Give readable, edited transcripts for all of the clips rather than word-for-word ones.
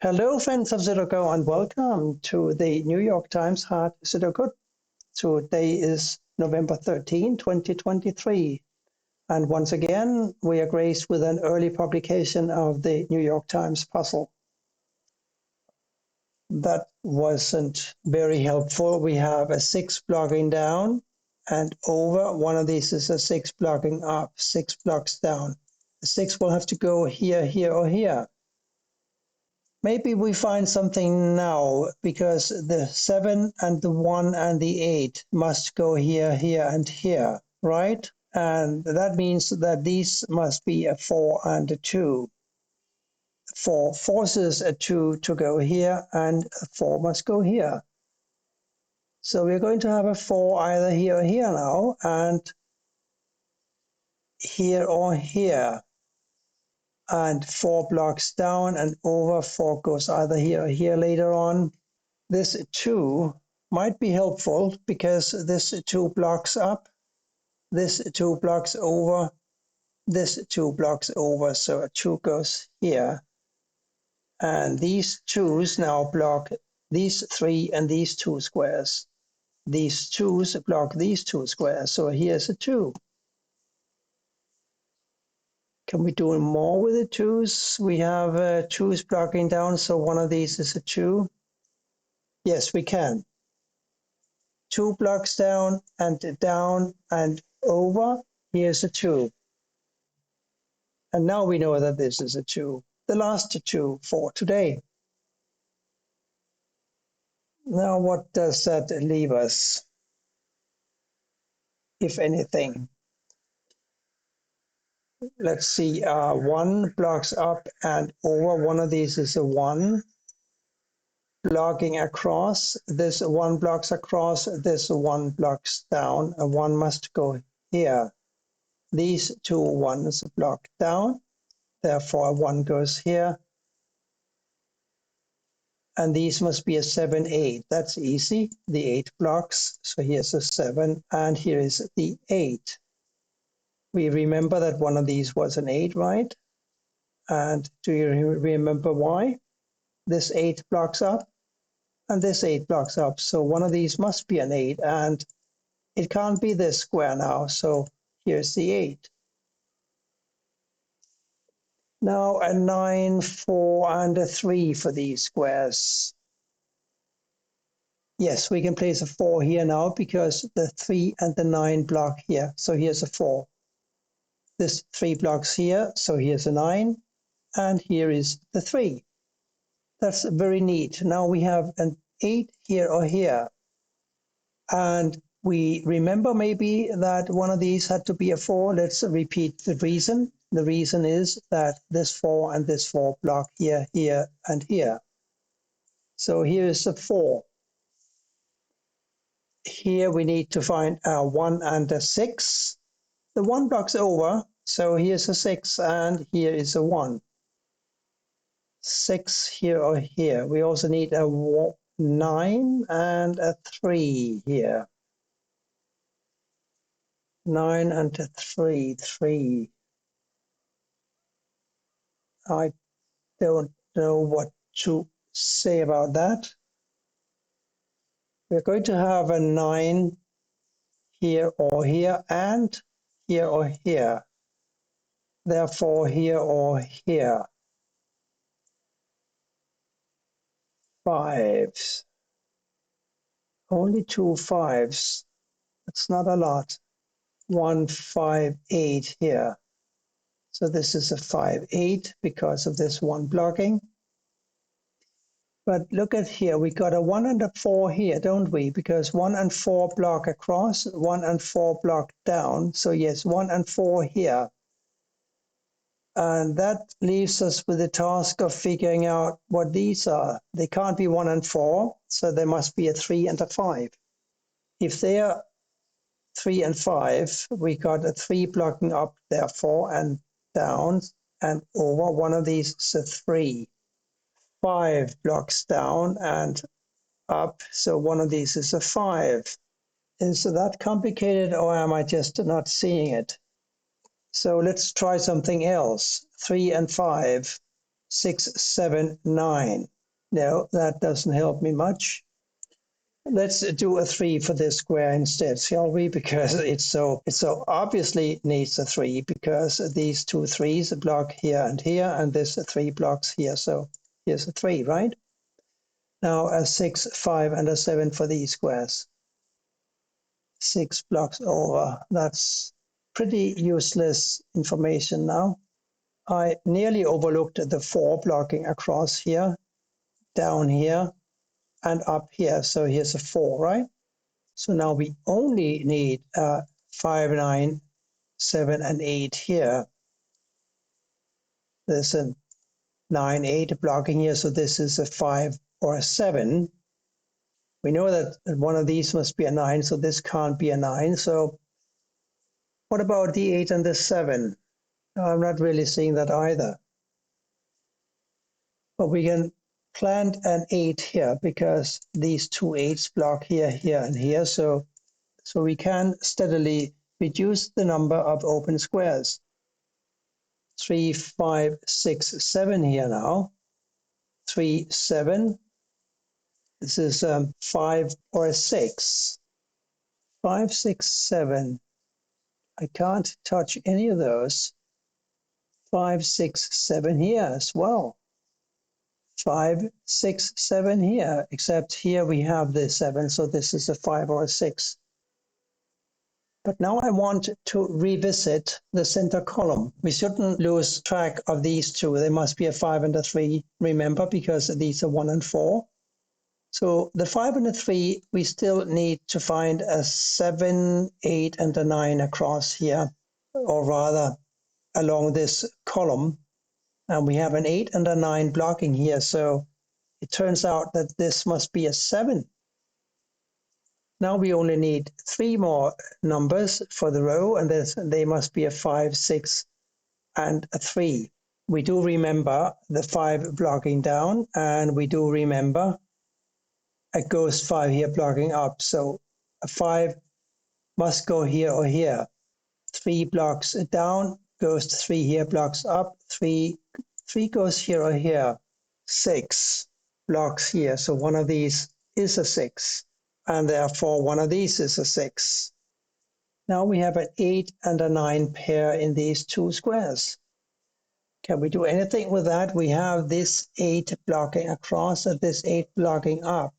Hello, friends of Sudoku, and welcome to the New York Times Hard Sudoku. Today is November 13, 2023. And once again, we are graced with an early publication of the New York Times puzzle. That wasn't very helpful. We have a 6 blocking down and over. One of these is a 6 blocking up, 6 blocks down. The 6 will have to go here, here, or here. Maybe we find something now because the 7 and the 1 and the 8 must go here, here, and here, right? And that means that these must be a 4 and a 2. 4 forces a 2 to go here, and a 4 must go here. So we're going to have a 4 either here or here now, and here or here. And 4 blocks down and over, 4 goes either here or here later on. This 2 might be helpful because this 2 blocks up, this 2 blocks over, this 2 blocks over, so a 2 goes here. And these 2's now block these 3 and these 2 squares. These 2's block these 2 squares, so here's a 2. Can we do more with the 2's? We have 2's blocking down, so one of these is a 2. Yes, we can. 2 blocks down and over. Here's a 2. And now we know that this is a 2. The last 2 for today. Now what does that leave us, if anything? Let's see, 1 blocks up and over. One of these is a 1. Blocking across, this 1 blocks across, this 1 blocks down, and 1 must go here. These 2 ones block down, therefore 1 goes here. And these must be a 7, 8. That's easy, the 8 blocks. So here's a 7, and here is the 8. We remember that one of these was an 8, right? And do you remember why? This 8 blocks up, and this 8 blocks up. So one of these must be an 8, and it can't be this square now. So here's the 8. Now a 9, 4, and a 3 for these squares. Yes, we can place a 4 here now because the 3 and the 9 block here. So here's a 4. This 3 blocks here, so here's a 9, and here is the 3. That's very neat. Now we have an 8 here or here. And we remember maybe that one of these had to be a 4. Let's repeat the reason. The reason is that this 4 and this 4 block here, here, and here. So here is a 4. Here we need to find a 1 and a 6. The 1 blocks over, so here's a 6 and here is a 1. 6 here or here. We also need a 9 and a 3 here. 9 and a 3, 3. I don't know what to say about that. We're going to have a 9 here or here and here or here. Therefore, here or here. 5s. Only 2 5s. That's not a lot. 1, 5, 8 here. So this is a 5, 8 because of this 1 blocking. But look at here, we got a 1 and a 4 here, don't we? Because 1 and 4 block across, 1 and 4 block down. So yes, 1 and 4 here. And that leaves us with the task of figuring out what these are. They can't be 1 and 4, so there must be a 3 and a 5. If they are 3 and 5, we got a 3 blocking up, therefore, and down and over. One of these is a 3. 5 blocks down and up, so one of these is a 5. Is that complicated, or am I just not seeing it? So let's try something else. 3 and 5. 6, 7, 9. No, that doesn't help me much. Let's do a 3 for this square instead, shall we? Because it so obviously needs a 3 because these two 3s block here, and this 3 blocks here. So here's a 3, right? Now a 6, 5, and a 7 for these squares. 6 blocks over. That's pretty useless information now. I nearly overlooked the 4 blocking across here, down here, and up here. So here's a 4, right? So now we only need 5, 9, 7, and 8 here. There's a 9, 8 blocking here, so this is a 5 or a 7. We know that one of these must be a 9, so this can't be a 9. So what about the 8 and the 7? I'm not really seeing that either. But we can plant an 8 here because these two 8s block here, here, and here. So we can steadily reduce the number of open squares. 3, 5, 6, 7 here now. 3, 7. This is 5 or a 6. 5, 6, 7. I can't touch any of those. 5, 6, 7 here as well. 5, 6, 7 here, except here we have the 7, so this is a 5 or a 6. But now I want to revisit the center column. We shouldn't lose track of these two. There must be a 5 and a 3, remember, because these are 1 and 4. So the 5 and a 3, we still need to find a 7, 8, and a 9 across here, or rather along this column. And we have an 8 and a 9 blocking here, so it turns out that this must be a 7. Now we only need 3 more numbers for the row, and they must be a 5, 6, and a 3. We do remember the 5 blocking down, and we do remember a ghost 5 here blocking up. So a 5 must go here or here. 3 blocks down, ghost 3 here blocks up, 3 goes here or here. 6 blocks here, so one of these is a 6. And therefore one of these is a 6. Now we have an 8 and a 9 pair in these two squares. Can we do anything with that? We have this 8 blocking across and this 8 blocking up.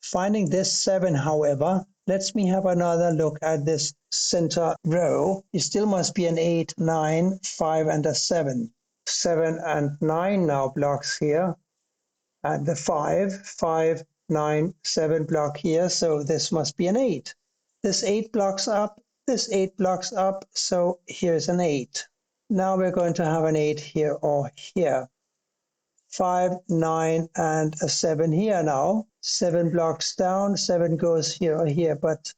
Finding this 7, however, lets me have another look at this center row. It still must be an 8, 9, 5, and a 7. 7 and 9 now blocks here. And the 5, 9, 7 block here, so this must be an 8. This 8 blocks up, this 8 blocks up, so here's an 8. Now we're going to have an 8 here or here. 5, 9, and a 7 here now. 7 blocks down, 7 goes here or here, but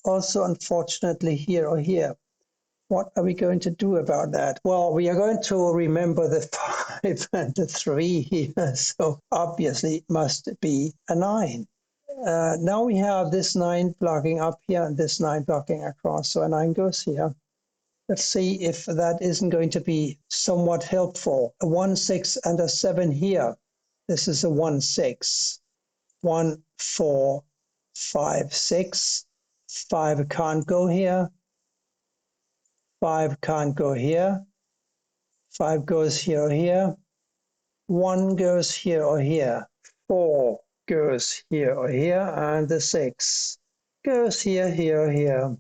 also unfortunately here or here. What are we going to do about that? Well, we are going to remember the 5 and the 3 here, so obviously it must be a 9. Now we have this 9 blocking up here and this 9 blocking across, so a 9 goes here. Let's see if that isn't going to be somewhat helpful. A 1, 6, and a 7 here. This is a 1, 6. 1, 4, 5, 6. 5 can't go here. 5 can't go here. 5 goes here or here. 1 goes here or here. 4 goes here or here. And the 6 goes here, here or here.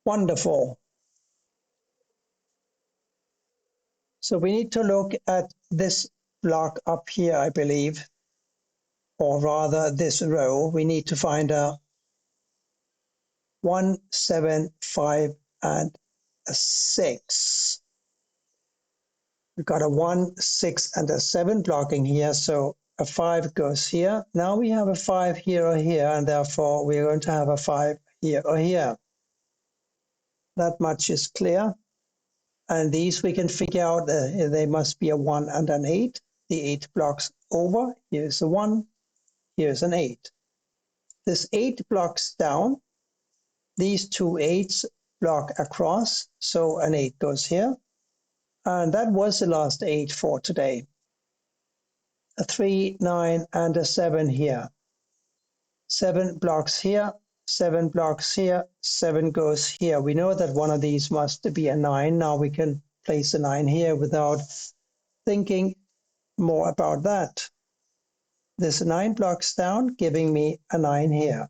Wonderful. So we need to look at this block up here, I believe, or rather this row. We need to find a 1, 7, 5, and a 6. We've got a 1, 6, and a 7 blocking here, so a 5 goes here. Now we have a 5 here or here, and therefore we're going to have a 5 here or here. That much is clear. And these we can figure out they must be a 1 and an 8. The 8 blocks over. Here's a 1. Here's an 8. This 8 blocks down. These two 8s block across, so an 8 goes here. And that was the last 8 for today. A 3, 9, and a 7 here. 7 blocks here, 7 blocks here, 7 goes here. We know that one of these must be a 9. Now we can place a 9 here without thinking more about that. This 9 blocks down, giving me a 9 here.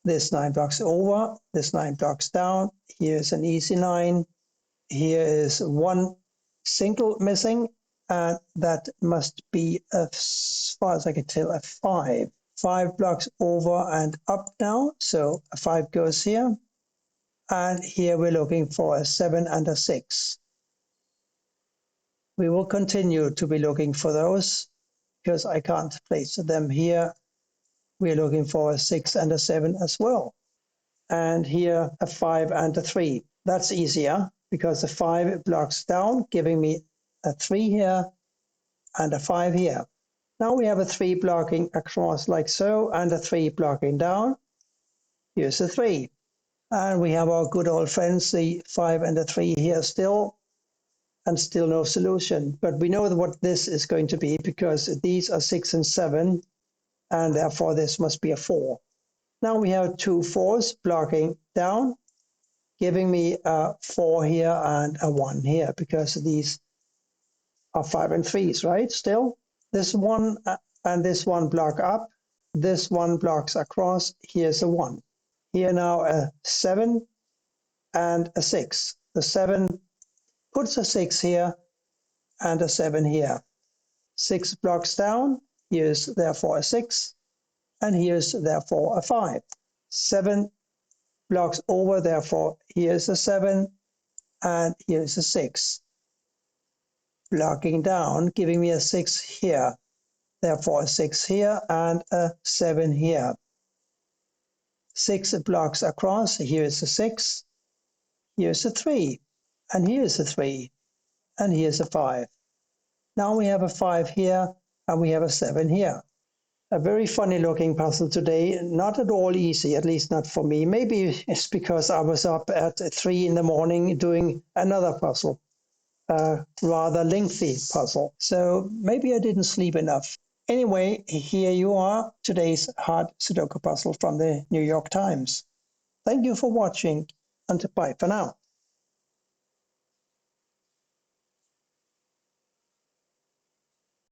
This 9 blocks over, this 9 blocks down. Here's an easy 9. Here is one single missing, and that must be, as far as I can tell, a 5. 5 blocks over and up now, so a 5 goes here. And here we're looking for a 7 and a 6. We will continue to be looking for those because I can't place them here. We're looking for a 6 and a 7 as well. And here a 5 and a 3. That's easier because the 5 blocks down, giving me a 3 here and a 5 here. Now we have a 3 blocking across like so, and a 3 blocking down. Here's a 3. And we have our good old friends, the 5 and the 3 here still, and still no solution. But we know what this is going to be because these are 6 and 7, and therefore this must be a 4. Now we have 2 4s blocking down, giving me a 4 here and a 1 here, because these are 5 and 3s, right? Still, this one and this one block up, this one blocks across, here's a 1. Here now a 7 and a 6. The 7 puts a 6 here and a 7 here. 6 blocks down, here's therefore a 6, and here's therefore a 5. 7 blocks over, therefore here's a 7, and here's a 6. Blocking down, giving me a 6 here, therefore a 6 here and a 7 here. 6 blocks across, here's a 6, here's a 3, and here's a 3, and here's a 5. Now we have a 5 here, and we have a 7 here. A very funny looking puzzle today, not at all easy, at least not for me. Maybe it's because I was up at 3 in the morning doing another puzzle, a rather lengthy puzzle. So maybe I didn't sleep enough. Anyway, here you are, today's hard Sudoku puzzle from the New York Times. Thank you for watching, and bye for now.